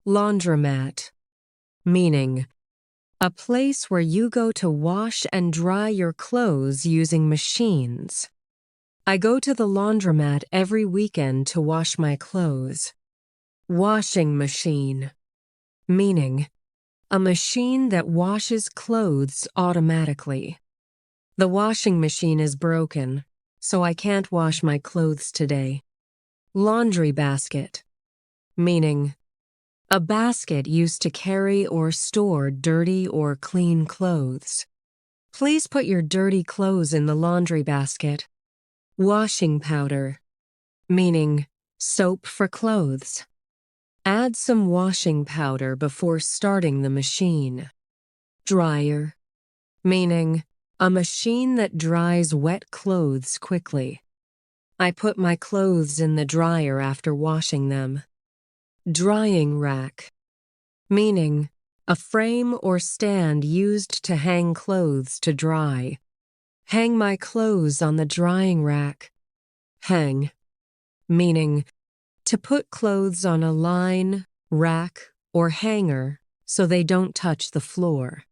Laundromat, meaning a place where you go to wash and dry your clothes using machines. I go to the laundromat every weekend to wash my clothes. Washing machine, meaning a machine that washes clothes automatically. The washing machine is broken, so I can't wash my clothes today. Laundry basket, meaning a basket used to carry or store dirty or clean clothes. Please put your dirty clothes in the laundry basket. Washing powder, meaning soap for clothes. Add some washing powder before starting the machine. Dryer, meaning a machine that dries wet clothes quickly. I put my clothes in the dryer after washing them. Drying rack, meaning a frame or stand used to hang clothes to dry. Hang my clothes on the drying rack. Hang, meaning to put clothes on a line, rack, or hanger so they don't touch the floor.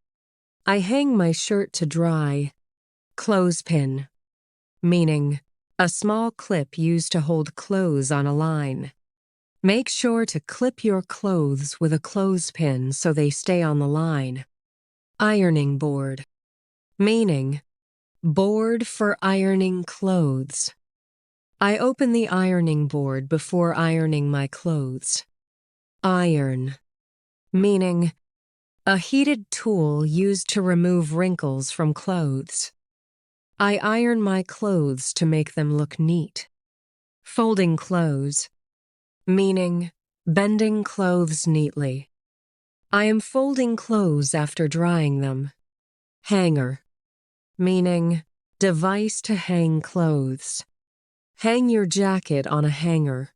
I hang my shirt to dry. Clothespin, meaning a small clip used to hold clothes on a line. Make sure to clip your clothes with a clothespin so they stay on the line. Ironing board, meaning board for ironing clothes. I open the ironing board before ironing my clothes. Iron, meaning a heated tool used to remove wrinkles from clothes. I iron my clothes to make them look neat. Folding clothes, meaning bending clothes neatly. I am folding clothes after drying them. Hanger, meaning device to hang clothes. Hang your jacket on a hanger.